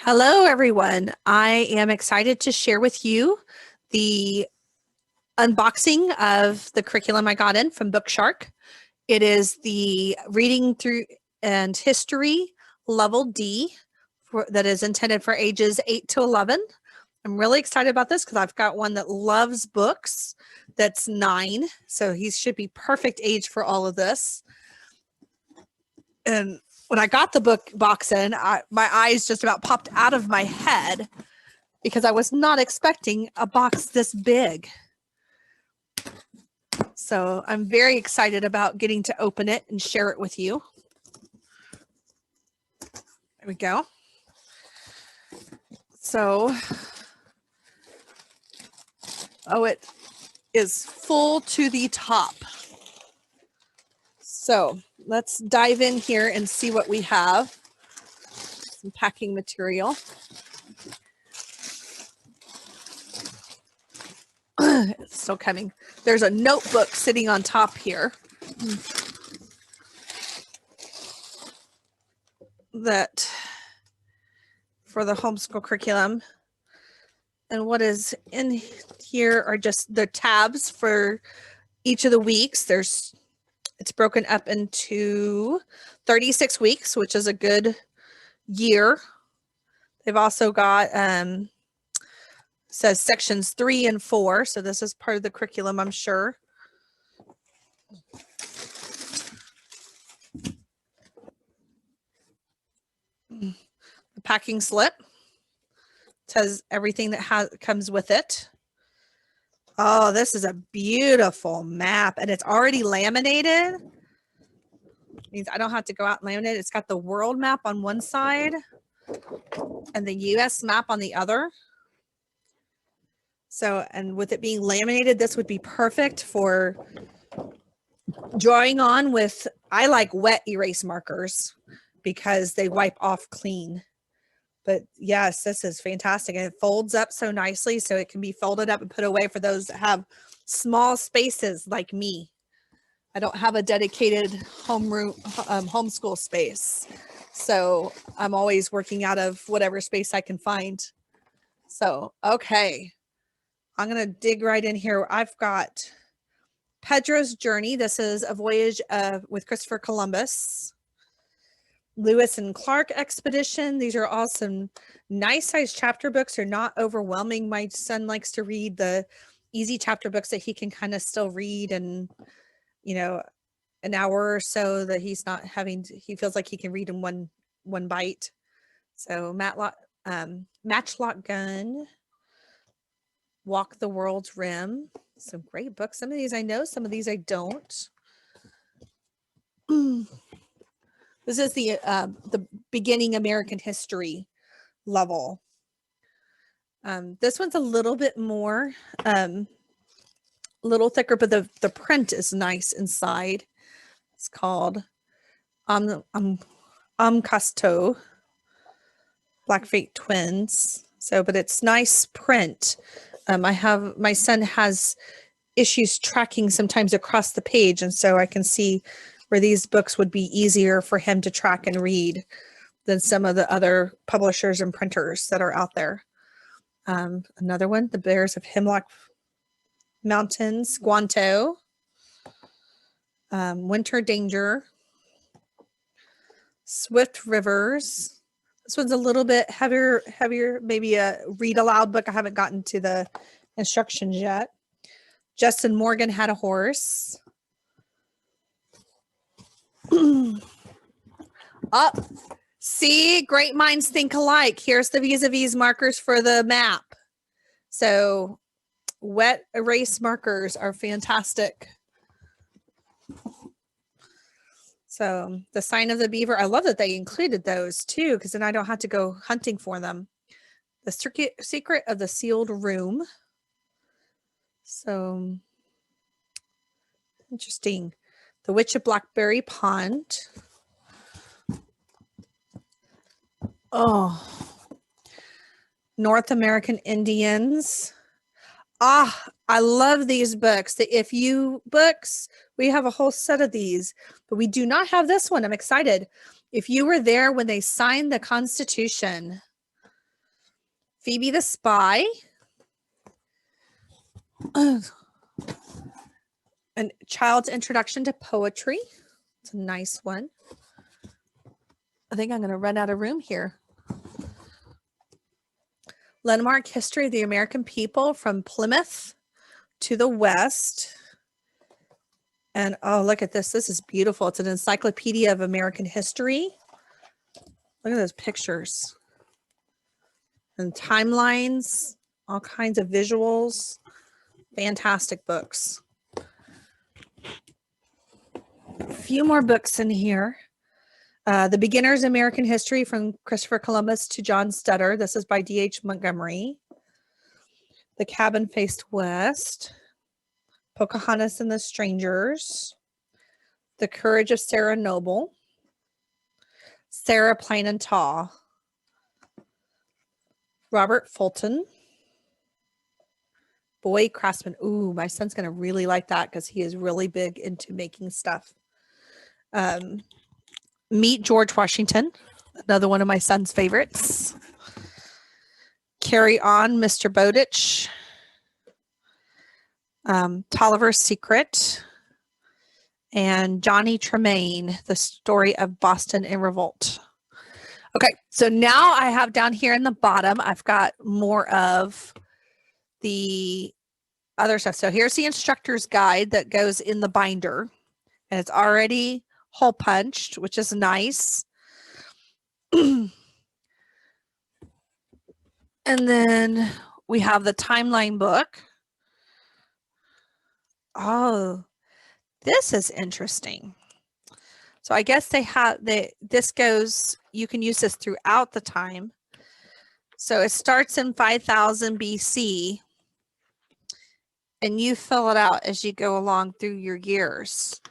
Hello, everyone. I am excited to share with you the unboxing of the curriculum I got in from BookShark. It is the Reading Through and History Level D that is intended for ages 8 to 11. I'm really excited about this because I've got one that loves books that's 9, so he should be perfect age for all of this. And when I got the book box in, my eyes just about popped out of my head because I was not expecting a box this big. So I'm very excited about getting to open it and share it with you. There we go. So, it is full to the top. So let's dive in here and see what we have. Some packing material. It's still coming. There's a notebook sitting on top here that for the homeschool curriculum. And what is in here are just the tabs for each of the weeks. It's broken up into 36 weeks, which is a good year. They've also got says sections 3 and 4, so this is part of the curriculum, I'm sure. The packing slip says everything that comes with it. Oh, this is a beautiful map, and it's already laminated. It means I don't have to go out and laminate it. It's got the world map on one side and the US map on the other. So, and with it being laminated, this would be perfect for drawing on with, I like wet erase markers because they wipe off clean. But yes, this is fantastic. And it folds up so nicely so it can be folded up and put away for those that have small spaces like me. I don't have a dedicated homeschool space. So I'm always working out of whatever space I can find. So, okay. I'm going to dig right in here. I've got Pedro's Journey. This is a voyage with Christopher Columbus. Lewis and Clark Expedition. These are all some nice sized chapter books. They're not overwhelming. My son likes to read the easy chapter books that he can kind of still read in, an hour or so, that he's not having to, he feels like he can read in one bite. So Matchlock Gun, Walk the World's Rim. Some great books. Some of these I know, some of these I don't. This is the beginning American history level. This one's a little bit more, a little thicker, but the print is nice inside. It's called Casto, Black Fate Twins. So, but it's nice print. My son has issues tracking sometimes across the page, and so I can see where these books would be easier for him to track and read than some of the other publishers and printers that are out there. Another one, The Bears of Hemlock Mountain, Squanto, Winter Danger, Swift Rivers. This one's a little bit heavier, maybe a read aloud book. I haven't gotten to the instructions yet. Justin Morgan Had a Horse. See, great minds think alike. Here's the vis-a-vis markers for the map. So wet erase markers are fantastic. So the Sign of the Beaver, I love that they included those too, because then I don't have to go hunting for them. The Secret of the Sealed Room. So interesting. The Witch of Blackberry Pond. Oh, North American Indians. I love these books. The If You books, we have a whole set of these, but we do not have this one. I'm excited. If you were there when they signed the Constitution, Phoebe the Spy. A Child's Introduction to Poetry. It's a nice one. I think I'm going to run out of room here. Landmark History of the American People from Plymouth to the West. And oh, look at this. This is beautiful. It's an encyclopedia of American history. Look at those pictures. And timelines, all kinds of visuals. Fantastic books. A few more books in here. The Beginner's American History from Christopher Columbus to John Stutter. This is by D.H. Montgomery. The Cabin Faced West. Pocahontas and the Strangers. The Courage of Sarah Noble. Sarah Plain and Tall. Robert Fulton. Boy Craftsman. Ooh, my son's going to really like that because he is really big into making stuff. Meet George Washington. Another one of my son's favorites. Carry On, Mr. Bowditch. Tolliver's Secret. And Johnny Tremaine, The Story of Boston in Revolt. Okay, so now I have down here in the bottom, I've got more of the other stuff. So here's the instructor's guide that goes in the binder. And it's already hole punched, which is nice. And then we have the timeline book. Oh, this is interesting. So I guess they have this goes, you can use this throughout the time. So it starts in 5000 BC and you fill it out as you go along through your years.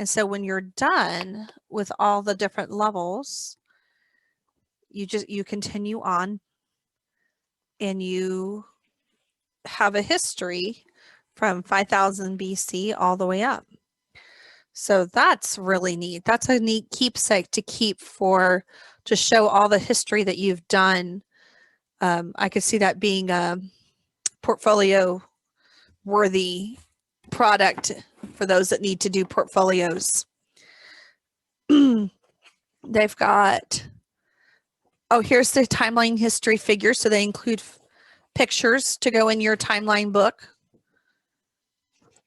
And so when you're done with all the different levels, you continue on and you have a history from 5000 BC all the way up. So that's really neat. That's a neat keepsake to keep to show all the history that you've done. I could see that being a portfolio worthy product for those that need to do portfolios. They've got, oh, here's the timeline history figures. So they include pictures to go in your timeline book.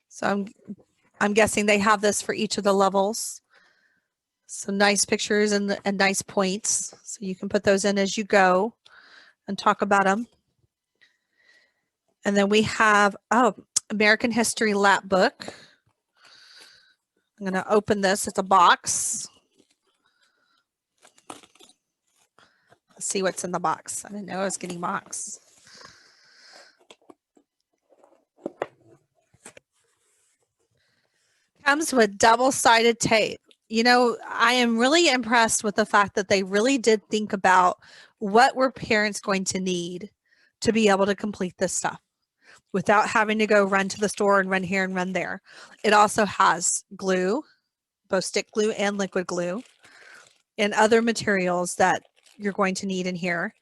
So I'm guessing they have this for each of the levels. So nice pictures and nice points. So you can put those in as you go and talk about them. And then we have, American History Lap Book. I'm going to open this. It's a box. Let's see what's in the box. I didn't know I was getting a box. Comes with double-sided tape. You know, I am really impressed with the fact that they really did think about what were parents going to need to be able to complete this stuff without having to go run to the store and run here and run there. It also has glue, both stick glue and liquid glue, and other materials that you're going to need in here.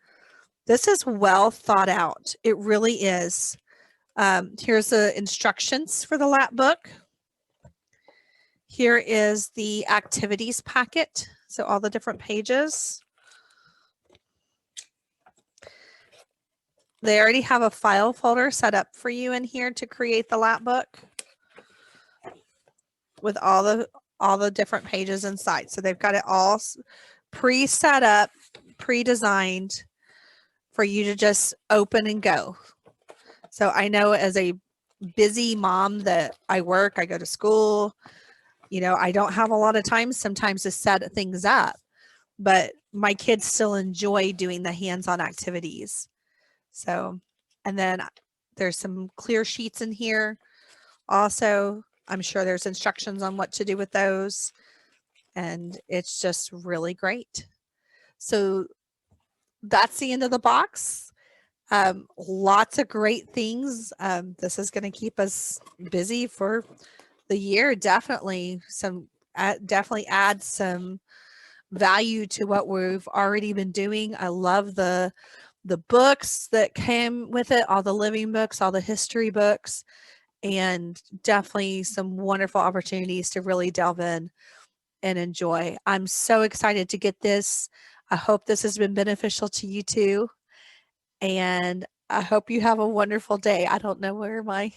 This is well thought out. It really is. Here's the instructions for the lap book. Here is the activities packet. So all the different pages. They already have a file folder set up for you in here to create the lap book with all the different pages inside. So they've got it all pre-set up, pre-designed for you to just open and go. So I know as a busy mom that I work, I go to school, you know, I don't have a lot of time sometimes to set things up, but my kids still enjoy doing the hands-on activities. So, and then there's some clear sheets in here. Also, I'm sure there's instructions on what to do with those. And it's just really great. So that's the end of the box. Lots of great things. This is going to keep us busy for the year. Definitely add some value to what we've already been doing. I love the the books that came with it, all the living books, all the history books, and definitely some wonderful opportunities to really delve in and enjoy. I'm so excited to get this. I hope this has been beneficial to you too. And I hope you have a wonderful day. I don't know where my